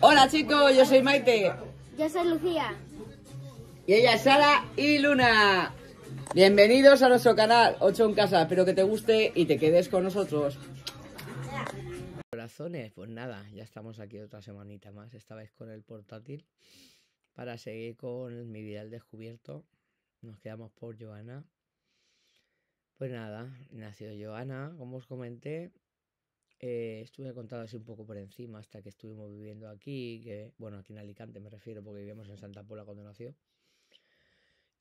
Hola chicos, yo soy Maite. Yo soy Lucía. Y ella es Sara y Luna. Bienvenidos a nuestro canal 8 en casa. Espero que te guste y te quedes con nosotros. Corazones, pues nada, ya estamos aquí otra semanita más, esta vez con el portátil, para seguir con mi vida al descubierto. Nos quedamos por Joana. Pues nada, nació Joana, como os comenté. Estuve contando así un poco por encima hasta que estuvimos viviendo aquí, bueno, aquí en Alicante me refiero, porque vivíamos en Santa Pola cuando nació.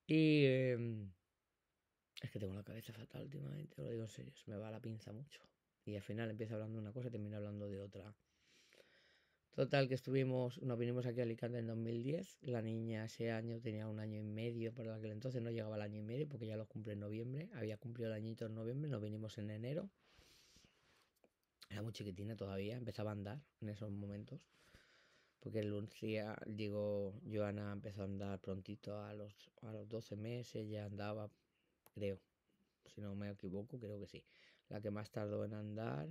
Y es que tengo la cabeza fatal últimamente, lo digo en serio, se me va la pinza mucho. Y al final empiezo hablando de una cosa y termino hablando de otra. Total, que nos vinimos aquí a Alicante en 2010. La niña ese año tenía 1 año y medio, por aquel entonces no llegaba al año y medio porque ya lo cumple en noviembre. Había cumplido el añito en noviembre, nos vinimos en enero. Era muy chiquitina todavía, empezaba a andar en esos momentos. Porque Joana empezó a andar prontito a los 12 meses, ya andaba, creo. Si no me equivoco, creo que sí. La que más tardó en andar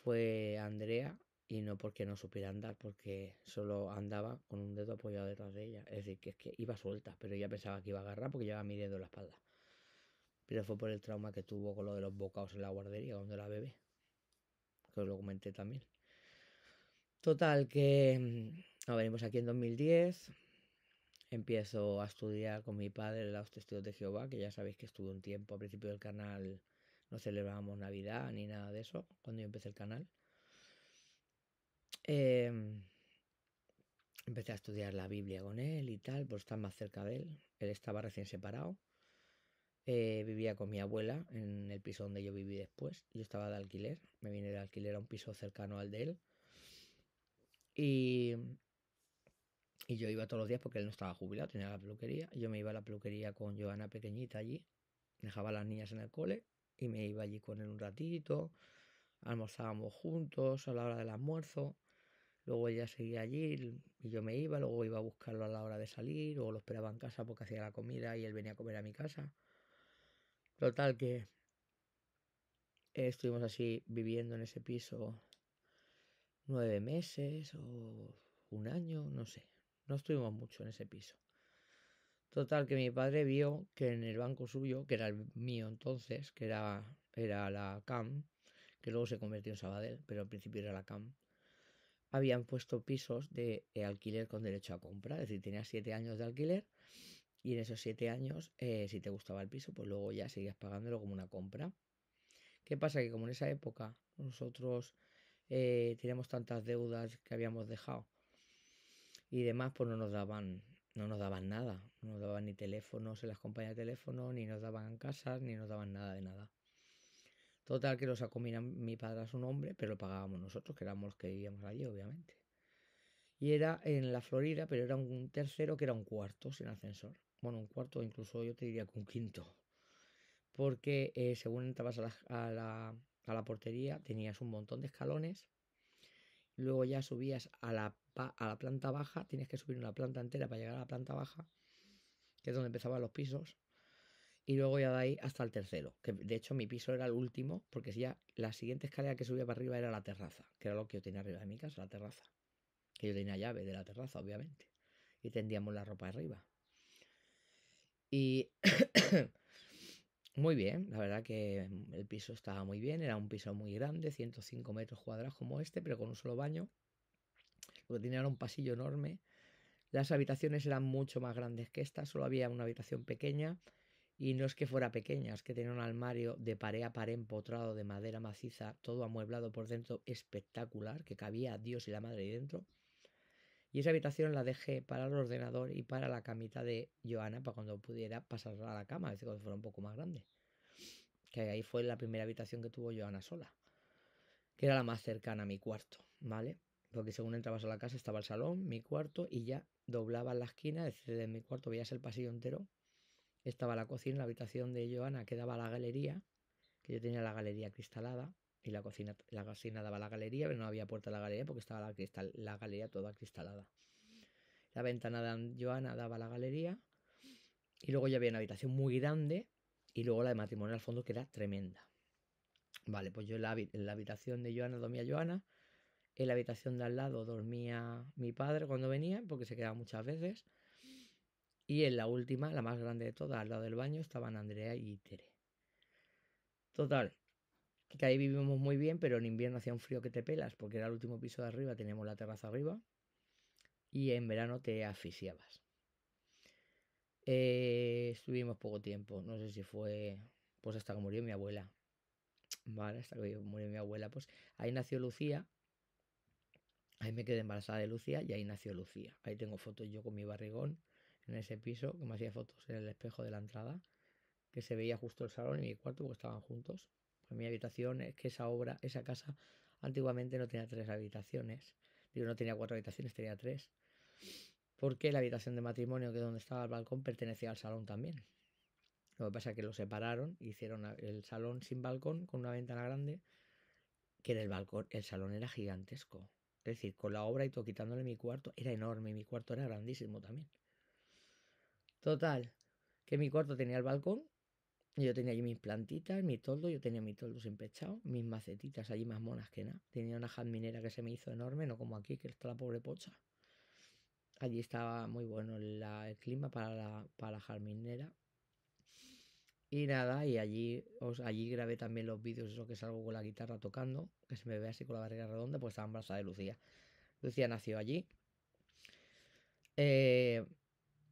fue Andrea, y no porque no supiera andar, porque solo andaba con un dedo apoyado detrás de ella. Es decir, que es que iba suelta, pero ella pensaba que iba a agarrar porque llevaba mi dedo en la espalda. Pero fue por el trauma que tuvo con lo de los bocados en la guardería cuando era bebé, que os lo comenté también. Total, que venimos aquí en 2010. Empiezo a estudiar con mi padre los testigos de Jehová, que ya sabéis que estuve un tiempo al principio del canal. No celebrábamos Navidad ni nada de eso cuando yo empecé el canal. Empecé a estudiar la Biblia con él y tal, por estar más cerca de él. Él estaba recién separado. Vivía con mi abuela en el piso donde yo viví después. Yo estaba de alquiler, me vine de alquiler a un piso cercano al de él. Y yo iba todos los días porque él no estaba jubilado, tenía la peluquería. Yo me iba a la peluquería con Joana pequeñita allí. Dejaba a las niñas en el cole y me iba allí con él un ratito. Almorzábamos juntos a la hora del almuerzo. Luego ella seguía allí y yo me iba. Luego iba a buscarlo a la hora de salir. Luego lo esperaba en casa porque hacía la comida y él venía a comer a mi casa. Total, que estuvimos así viviendo en ese piso 9 meses o 1 año, no sé. No estuvimos mucho en ese piso. Total, que mi padre vio que en el banco suyo, que era el mío entonces, que era la CAM, que luego se convirtió en Sabadell, pero al principio era la CAM, habían puesto pisos de alquiler con derecho a compra. Es decir, tenías 7 años de alquiler y en esos 7 años, si te gustaba el piso, pues luego ya seguías pagándolo como una compra. ¿Qué pasa? Que como en esa época nosotros teníamos tantas deudas que habíamos dejado y demás, pues no nos daban nada, no nos daban ni teléfonos en las compañías de teléfono, ni nos daban casas, ni nos daban nada de nada. Total, que lo sacó mi padre a su nombre, pero lo pagábamos nosotros, que éramos los que vivíamos allí, obviamente. Y era en la Florida, pero era un tercero que era un cuarto sin ascensor. Bueno, un cuarto, incluso yo te diría que un quinto. Porque según entrabas a la portería, tenías un montón de escalones. Luego ya subías a la planta baja, tienes que subir una planta entera para llegar a la planta baja, que es donde empezaban los pisos. Y luego ya de ahí hasta el tercero, que de hecho mi piso era el último, porque ya la siguiente escalera que subía para arriba era la terraza, que era lo que yo tenía arriba de mi casa, la terraza. Que yo tenía llave de la terraza, obviamente. Y tendíamos la ropa arriba. Y muy bien, la verdad que el piso estaba muy bien, era un piso muy grande, 105 metros cuadrados como este, pero con un solo baño. Lo que tenía era un pasillo enorme. Las habitaciones eran mucho más grandes que esta, solo había una habitación pequeña. Y no es que fuera pequeña, es que tenía un armario de pared a pared empotrado de madera maciza, todo amueblado por dentro, espectacular, que cabía a Dios y la madre ahí dentro. Y esa habitación la dejé para el ordenador y para la camita de Joana, para cuando pudiera pasar a la cama, es decir, cuando fuera un poco más grande. Que ahí fue la primera habitación que tuvo Joana sola, que era la más cercana a mi cuarto, ¿vale? Porque según entrabas a la casa estaba el salón, mi cuarto, y ya doblabas la esquina, es decir, de mi cuarto veías el pasillo entero. Estaba la cocina, la habitación de Joana que daba a la galería, que yo tenía la galería cristalada, y la cocina daba a la galería, pero no había puerta a la galería porque estaba la galería toda cristalada. La ventana de Joana daba a la galería, y luego ya había una habitación muy grande, y luego la de matrimonio al fondo, que era tremenda. Vale, pues yo en la habitación de Joana dormía Joana, En la habitación de al lado dormía mi padre cuando venía, porque se quedaba muchas veces. Y en la última, la más grande de todas, al lado del baño, estaban Andrea y Tere. Total, que ahí vivimos muy bien, pero en invierno hacía un frío que te pelas, porque era el último piso de arriba, teníamos la terraza arriba, y en verano te asfixiabas. Estuvimos poco tiempo, no sé si fue pues hasta que murió mi abuela. Vale, hasta que murió mi abuela, pues ahí nació Lucía. Ahí me quedé embarazada de Lucía y ahí nació Lucía. Ahí tengo fotos yo con mi barrigón en ese piso, que me hacía fotos en el espejo de la entrada, que se veía justo el salón y mi cuarto porque estaban juntos. Pues mi habitación es que esa casa antiguamente no tenía 3 habitaciones. Digo, no tenía 4 habitaciones, tenía 3. Porque la habitación de matrimonio, que es donde estaba el balcón, pertenecía al salón también. Lo que pasa es que lo separaron, hicieron el salón sin balcón, con una ventana grande, que en el balcón, el salón era gigantesco. Es decir, con la obra y todo quitándole mi cuarto, era enorme y mi cuarto era grandísimo también. Total, que mi cuarto tenía el balcón, y yo tenía allí mis plantitas, mi toldo, yo tenía mi toldo sin pechado, mis macetitas allí más monas que nada. Tenía una jazminera que se me hizo enorme, no como aquí, que está la pobre pocha. Allí estaba muy bueno el clima para la jazminera. Y nada, y allí grabé también los vídeos, eso que salgo con la guitarra tocando, que se me ve así con la barriga redonda, pues estaba embarazada de Lucía. Lucía nació allí. Eh,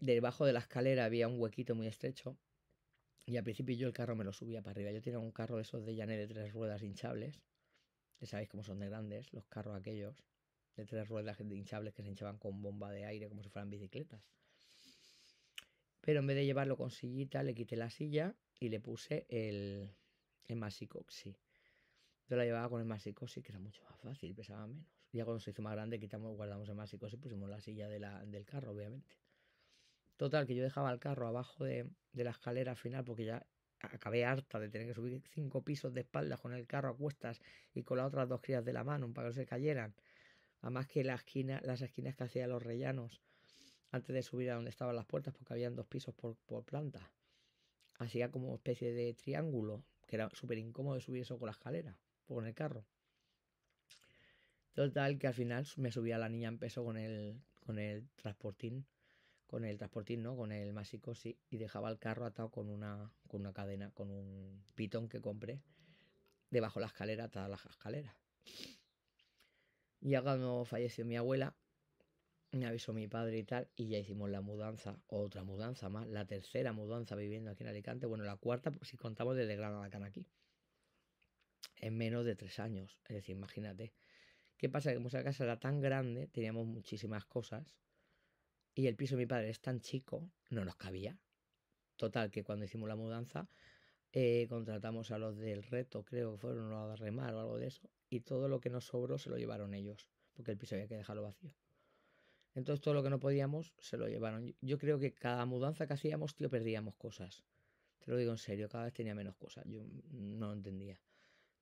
Debajo de la escalera había un huequito muy estrecho. Y al principio yo el carro me lo subía para arriba. Yo tenía un carro de esos de Llané de 3 ruedas hinchables. Que sabéis cómo son de grandes, los carros aquellos. De 3 ruedas hinchables que se hinchaban con bomba de aire como si fueran bicicletas. Pero en vez de llevarlo con sillita, le quité la silla y le puse el Maxi-Cosi. Yo la llevaba con el Maxi-Cosi, que era mucho más fácil, pesaba menos. Ya cuando se hizo más grande, guardamos el Maxi-Cosi y pusimos la silla del carro, obviamente. Total, que yo dejaba el carro abajo de la escalera al final, porque ya acabé harta de tener que subir 5 pisos de espaldas con el carro a cuestas y con las otras 2 crías de la mano para que no se cayeran. Además que las esquinas que hacía los rellanos antes de subir a donde estaban las puertas, porque habían 2 pisos por planta, hacía como especie de triángulo, que era súper incómodo de subir eso con la escalera, con el carro. Total, que al final me subía la niña en peso con el transportín, no, con el Maxi-Cosi, y dejaba el carro atado con una cadena, con un pitón que compré, debajo de la escalera, atada a las escaleras. Y ya cuando falleció mi abuela, me avisó mi padre y tal, y ya hicimos la mudanza, otra mudanza más, la tercera mudanza viviendo aquí en Alicante, bueno, la cuarta si contamos desde Gran Alacant aquí, en menos de 3 años. Es decir, imagínate. ¿Qué pasa? Que como esa casa era tan grande, teníamos muchísimas cosas, y el piso de mi padre es tan chico, no nos cabía. Total, que cuando hicimos la mudanza, contratamos a los del reto, creo que fueron los de remar o algo de eso, y todo lo que nos sobró se lo llevaron ellos, porque el piso había que dejarlo vacío. Entonces todo lo que no podíamos se lo llevaron. Yo creo que cada mudanza que hacíamos, tío, perdíamos cosas. Te lo digo en serio, cada vez tenía menos cosas. Yo no lo entendía.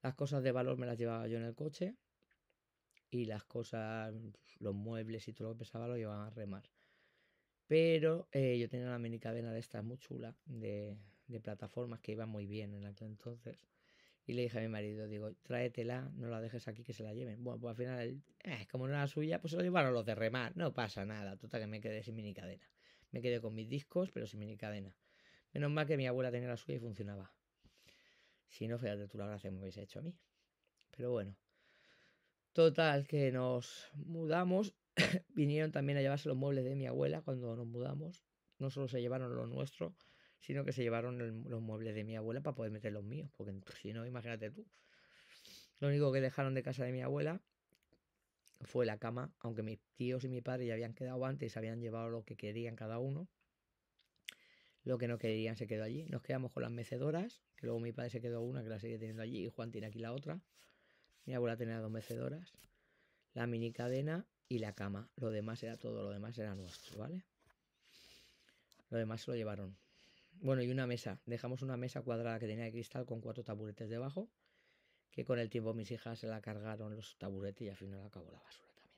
Las cosas de valor me las llevaba yo en el coche y las cosas, los muebles y todo lo que pesaba lo llevaban a remar. Pero yo tenía una mini cadena de estas muy chula, de plataformas que iban muy bien en aquel entonces. Y le dije a mi marido, digo, tráetela, no la dejes aquí que se la lleven. Bueno, pues al final, como no era suya, pues se lo llevaron los de remar. No pasa nada, total que me quedé sin mini cadena. Me quedé con mis discos, pero sin mini cadena. Menos mal que mi abuela tenía la suya y funcionaba. Si no, fíjate tú la gracia que me hubiese hecho a mí. Pero bueno, total que nos mudamos. Vinieron también a llevarse los muebles de mi abuela cuando nos mudamos. No solo se llevaron los nuestros, sino que se llevaron los muebles de mi abuela para poder meter los míos. Porque si no, imagínate tú. Lo único que dejaron de casa de mi abuela fue la cama, aunque mis tíos y mi padre ya habían quedado antes y se habían llevado lo que querían cada uno. Lo que no querían se quedó allí. Nos quedamos con las mecedoras, que luego mi padre se quedó una, que la sigue teniendo allí, y Juan tiene aquí la otra. Mi abuela tenía 2 mecedoras, la mini cadena y la cama. Lo demás era todo, lo demás era nuestro, ¿vale? Lo demás se lo llevaron. Bueno, y una mesa. Dejamos una mesa cuadrada que tenía de cristal con 4 taburetes debajo, que con el tiempo mis hijas se la cargaron los taburetes y al final acabó la basura también.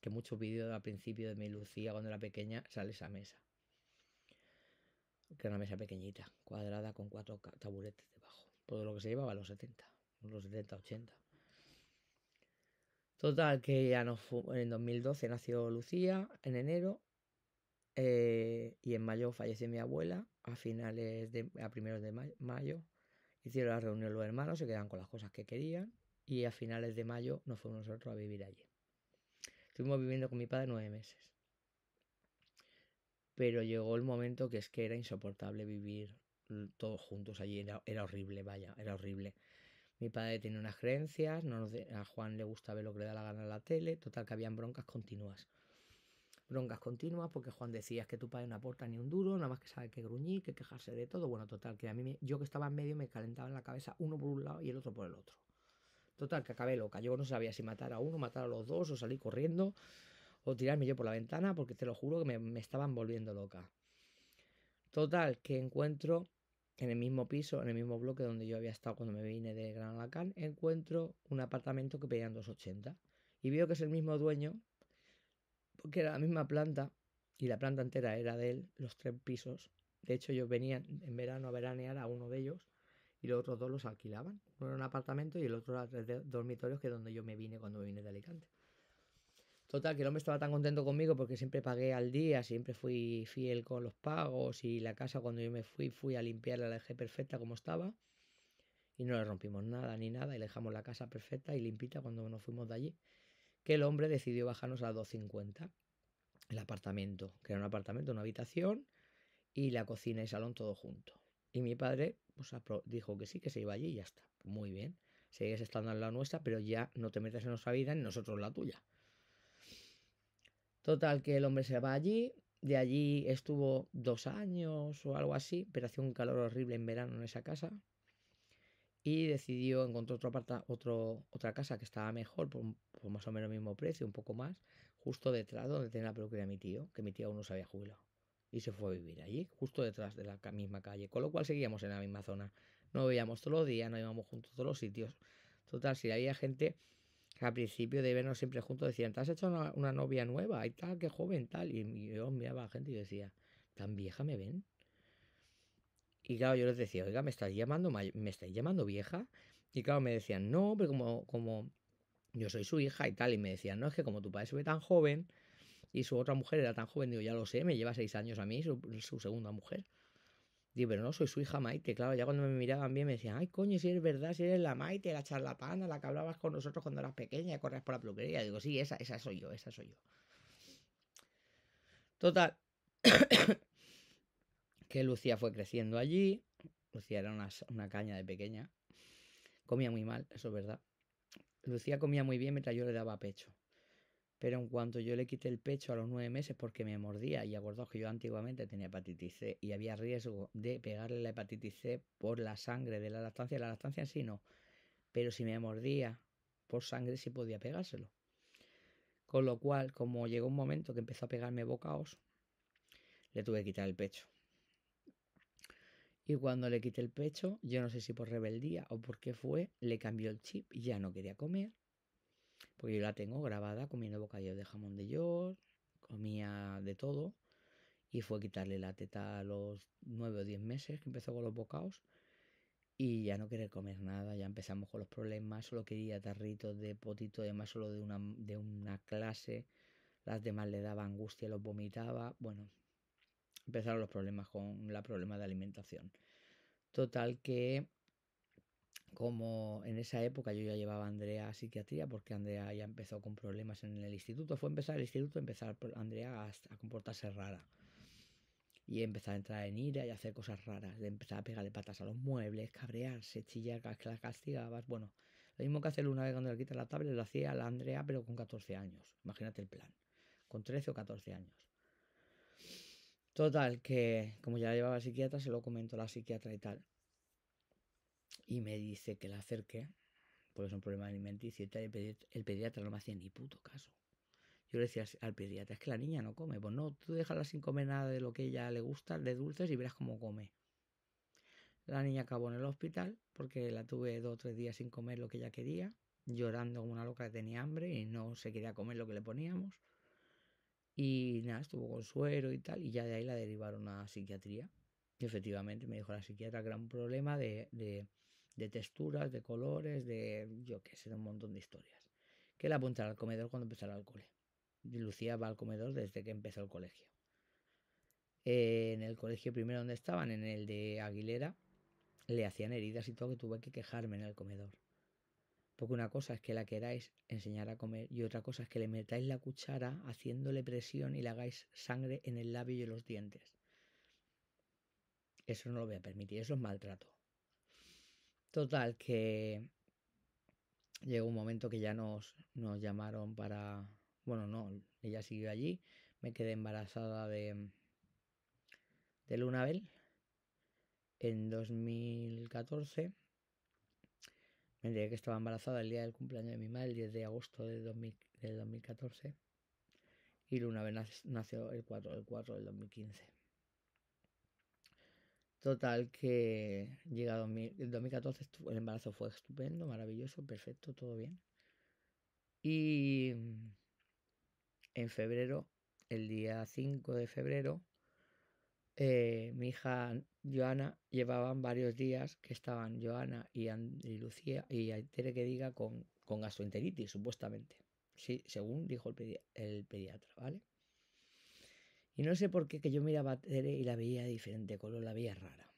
Que muchos vídeos al principio de mi Lucía cuando era pequeña sale esa mesa. Que era una mesa pequeñita, cuadrada con 4 taburetes debajo. Todo lo que se llevaba a los 70, 80. Total, que ya no en 2012 nació Lucía, en enero, y en mayo falleció mi abuela, a primeros de mayo. Hicieron la reunión los hermanos, se quedaron con las cosas que querían y a finales de mayo nos fuimos nosotros a vivir allí. Estuvimos viviendo con mi padre 9 meses. Pero llegó el momento que es que era insoportable vivir todos juntos allí, era horrible, vaya, era horrible. Mi padre tiene unas creencias, a Juan le gusta ver lo que le da la gana en la tele, total que habían broncas continuas. Broncas continuas porque Juan decía es que tu padre no aporta ni un duro, nada más que sabe que gruñir, que quejarse de todo. Bueno, total, que a mí, yo que estaba en medio me calentaba en la cabeza uno por un lado y el otro por el otro. Total, que acabé loca. Yo no sabía si matar a uno, matar a los dos o salir corriendo o tirarme yo por la ventana porque te lo juro que me estaban volviendo loca. Total, que encuentro en el mismo piso, en el mismo bloque donde yo había estado cuando me vine de Gran Alacán, encuentro un apartamento que pedían 280. Y veo que es el mismo dueño, porque era la misma planta, y la planta entera era de él, los 3 pisos. De hecho, yo venía en verano a veranear a uno de ellos, y los otros 2 los alquilaban. Uno era un apartamento y el otro era 3 dormitorios, que es donde yo me vine cuando me vine de Alicante. Total, que el hombre estaba tan contento conmigo porque siempre pagué al día, siempre fui fiel con los pagos y la casa cuando yo me fui a limpiarla, la dejé perfecta como estaba y no le rompimos nada ni nada y le dejamos la casa perfecta y limpita cuando nos fuimos de allí, que el hombre decidió bajarnos a 250 el apartamento, que era un apartamento, una habitación y la cocina y salón todo junto. Y mi padre pues, dijo que sí, que se iba allí y ya está. Muy bien, sigues estando en la nuestra, pero ya no te metes en nuestra vida ni nosotros en la tuya. Total, que el hombre se va allí, de allí estuvo 2 años o algo así, pero hacía un calor horrible en verano en esa casa y decidió encontrar otra casa que estaba mejor, por más o menos el mismo precio, un poco más, justo detrás donde tenía la peluquería de mi tío, que mi tío aún no se había jubilado. Y se fue a vivir allí, justo detrás de la misma calle, con lo cual seguíamos en la misma zona. No veíamos todos los días, no íbamos juntos a todos los sitios. Total, si había gente que al principio de vernos siempre juntos decían, ¿te has hecho una novia nueva? Y tal, qué joven, tal. Y yo miraba a la gente y decía, ¿tan vieja me ven? Y claro, yo les decía, oiga, ¿me estáis llamando vieja? Y claro, me decían, no, pero como yo soy su hija y tal. Y me decían, no, es que como tu padre se ve tan joven y su otra mujer era tan joven, digo, ya lo sé, me lleva 6 años a mí, su segunda mujer. Digo, pero no, soy su hija Maite. Claro, ya cuando me miraban bien me decían, ay, coño, si eres verdad, si eres la Maite, la charlatana, la que hablabas con nosotros cuando eras pequeña y corrías por la peluquería. Digo, sí, esa soy yo, esa soy yo. Total, que Lucía fue creciendo allí. Lucía era una caña de pequeña. Comía muy mal, eso es verdad. Lucía comía muy bien mientras yo le daba pecho. Pero en cuanto yo le quité el pecho a los 9 meses porque me mordía, y acordaos que yo antiguamente tenía hepatitis C y había riesgo de pegarle la hepatitis C por la sangre de la lactancia en sí no, pero si me mordía por sangre sí podía pegárselo. Con lo cual, como llegó un momento que empezó a pegarme bocaos, le tuve que quitar el pecho. Y cuando le quité el pecho, yo no sé si por rebeldía o por qué fue, le cambió el chip y ya no quería comer. Porque yo la tengo grabada comiendo bocadillos de jamón de york, comía de todo. Y fue quitarle la teta a los 9 o 10 meses que empezó con los bocaos. Y ya no querer comer nada, ya empezamos con los problemas. Solo quería tarritos de potito, además solo de una clase. Las demás le daba angustia, los vomitaba. Bueno, empezaron los problemas con la problema de alimentación. Total que como en esa época yo ya llevaba a Andrea a psiquiatría porque Andrea ya empezó con problemas en el instituto. Fue empezar el instituto, empezar Andrea a comportarse rara. Y empezar a entrar en ira y a hacer cosas raras. De empezar a pegarle patas a los muebles, cabrearse, chillar, que la castigabas. Bueno, lo mismo que hacerlo una vez cuando le quitas la tablet, lo hacía la Andrea pero con 14 años. Imagínate el plan. Con 13 o 14 años. Total, que como ya la llevaba al psiquiatra, se lo comentó a la psiquiatra y tal. Y me dice que la acerque, porque es un problema alimenticio y tal. El pediatra no me hacía ni puto caso. Yo le decía al pediatra, es que la niña no come. Pues no, tú déjala sin comer nada de lo que ella le gusta, de dulces, y verás cómo come. La niña acabó en el hospital porque la tuve 2 o 3 días sin comer lo que ella quería, llorando como una loca que tenía hambre y no se quería comer lo que le poníamos. Y nada, estuvo con suero y tal, y ya de ahí la derivaron a psiquiatría. Y efectivamente me dijo la psiquiatra que era un problema de texturas, de colores, de yo qué sé, de un montón de historias. que la apuntara al comedor cuando empezara el cole. Y Lucía va al comedor desde que empezó el colegio. En el colegio primero donde estaban, en el de Aguilera, le hacían heridas y todo, que tuve que quejarme en el comedor. Porque una cosa es que la queráis enseñar a comer y otra cosa es que le metáis la cuchara haciéndole presión y le hagáis sangre en el labio y en los dientes. Eso no lo voy a permitir, eso es maltrato. Total, que llegó un momento que ya nos llamaron para... Bueno, no, ella siguió allí. Me quedé embarazada de Lunabel en 2014. Me enteré que estaba embarazada el día del cumpleaños de mi madre, el 10 de agosto del 2014. Y Lunabel nació el 4 del 2015. Total, que llega el 2014, el embarazo fue estupendo, maravilloso, perfecto, todo bien. Y en febrero, el día 5 de febrero, mi hija Joana llevaban varios días que estaban Joana y Lucía y Tere que diga con gastroenteritis, supuestamente. Sí, según dijo el pediatra, ¿vale? Y no sé por qué que yo miraba a Tere y la veía de diferente color, la veía rara.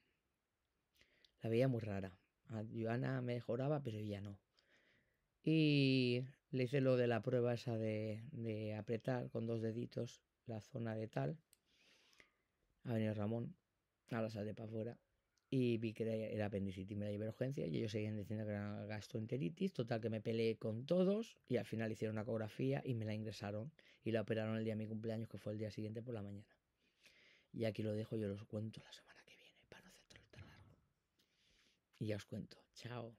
La veía muy rara. A Joana mejoraba, pero ella no. Y le hice lo de la prueba esa de apretar con 2 deditos la zona de tal. Ha venido Ramón, ahora sale para afuera. Y vi que era apendicitis, me la llevé a urgencia y ellos seguían diciendo que era gastroenteritis. Total, que me peleé con todos y al final hicieron una ecografía y me la ingresaron y la operaron el día de mi cumpleaños, que fue el día siguiente por la mañana. Y aquí lo dejo, yo los cuento la semana que viene para no hacer tan largo. Y ya os cuento. Chao.